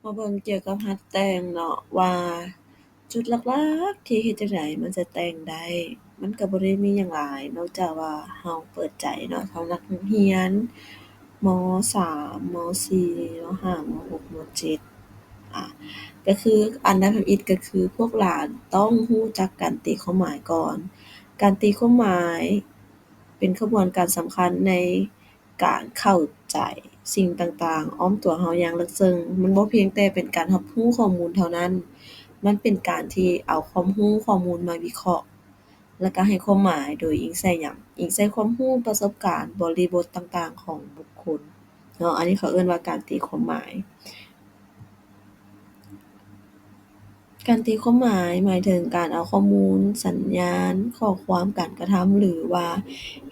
มาเบิ่งเกี่ยวกับหัดแต่งเนาะว่าจุดหลักๆที่เฮ็ดจั่งใดมันจะแต่งได้ มันก็บ่ได้มีหยังหลายนอกจากว่าเราเปิดใจเนาะสำหรับนักเรียนม. 3 ม. 4 ม. 5 ม. 6 ม. 7อ่าก็คืออันดับที่1ก็คือพวกหลานต้องรู้จักการตีความหมายก่อน การตีความหมายเป็นขบวนการสำคัญในการเข้าใจสิ่งต่างๆอ้อมตัวเราอย่างลึกซึ้งมันบ่เพียงแต่เป็นการรับรู้ข้อมูลเท่านั้น มันเป็นการที่เอาความรู้ข้อมูลมาวิเคราะห์แล้วก็ให้ความหมายโดยอิงใส่หยังอิงใส่ความรู้ประสบการณ์บริบทต่างๆของบุคคลเนาะอันนี้เขาเอิ้นว่าการตีความหมาย การตีความหมายหมายถึงการเอาข้อมูล สัญญาณ ข้อความ การกระทำ หรือว่า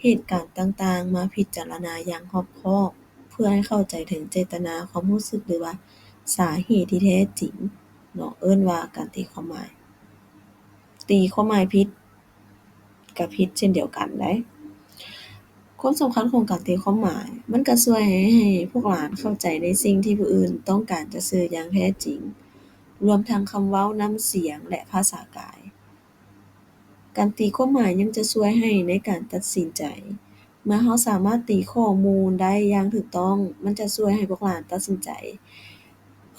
เหตุการณ์ต่างๆ มาพิจารณาอย่างรอบคอบ เพื่อให้เข้าใจถึงเจตนา ความรู้สึก หรือว่าสาเหตุที่แท้จริงเนาะเอิ้นว่าการตีความหมาย ตีความหมายผิดก็ผิดเช่นเดียวกันเดะ ความสำคัญของการตีความหมาย มันก็ช่วยให้พวกหลานเข้าใจในสิ่งที่ผู้อื่นต้องการจะสื่ออย่างแท้จริง รวมทั้งคำเว้า น้ำเสียง และภาษากาย การตีความหมายยังจะช่วยให้ในการตัดสินใจ เมื่อเราสามารถตีข้อมูลได้อย่างถูกต้อง มันจะช่วยให้พวกหลานตัดสินใจ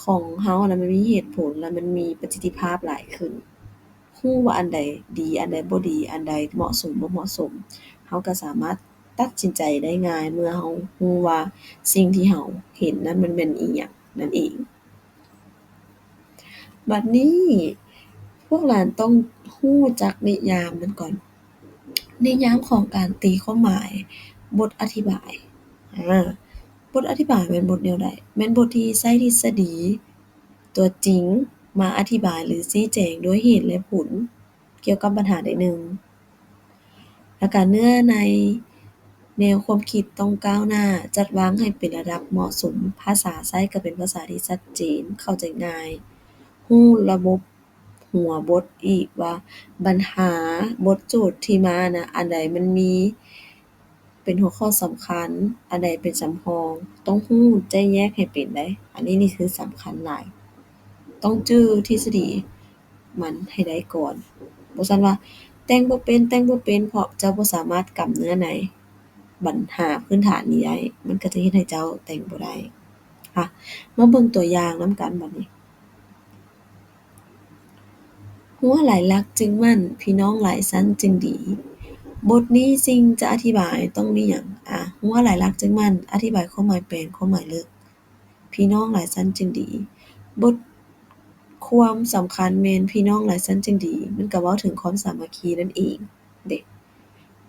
ของเราน่ะมันมีเหตุผล และมันมีประสิทธิภาพหลายขึ้น รู้ว่าอันใดดี อันใดบ่ดี อันใดเหมาะสม บ่เหมาะสม เราก็สามารถตัดสินใจได้ง่ายเมื่อเรารู้ว่าสิ่งที่เราเห็นนั้นมันแม่นอิหยังนั่นเอง บัดนี้พวกหลานต้องรู้จักนิยามมันก่อน นิยามของการตีความหมาย บทอธิบาย บทอธิบายแม่นบทแนวใด แม่นบทที่ใช้ทฤษฎี ตัวจริงมาอธิบายหรือชี้แจงด้วยเหตุและผลเกี่ยวกับปัญหาใดหนึ่ง แล้วก็เนื้อในแนวความคิดต้องก้าวหน้า จัดวางให้เป็นระดับเหมาะสม ภาษาใช้ก็เป็นภาษาที่ชัดเจน เข้าใจง่าย รู้ระบบหัวบทอีกว่าปัญหา บทโจทย์ที่มาน่ะ อันใดมันมีเป็นหัวข้อสำคัญ อันใดเป็นสำรอง ต้องรู้แจ้งแยกให้เป็นเดะ อันนี้นี่คือสำคัญหลาย ต้องจื้อทฤษฎีมันให้ได้ก่อน บ่ซั้นว่าแต่งบ่เป็น แต่งบ่เป็น เพราะเจ้าบ่สามารถกำเนื้อในปัญหาพื้นฐานนี้ได้ มันก็จะเฮ็ดให้เจ้าแต่งบ่ได้ มาเบิ่งตัวอย่างนำกันบัดนี้ รั้วหลายลักษณ์จึงมั่น พี่น้องหลายชั้นจึงดี บทนี้สิ่งจะอธิบายต้องมีหยัง รั้วหลายลักษณ์จึงมั่น อธิบายความหมายแปลน ความหมายลึก พี่น้องหลายชั้นจึงดี บทความสำคัญแม่นพี่น้องหลายชั้นจึงดี มันก็เว้าถึงความสามัคคีนั่นเองเดะ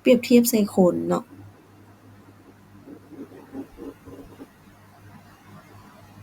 เปรียบเทียบใส่คนเนาะ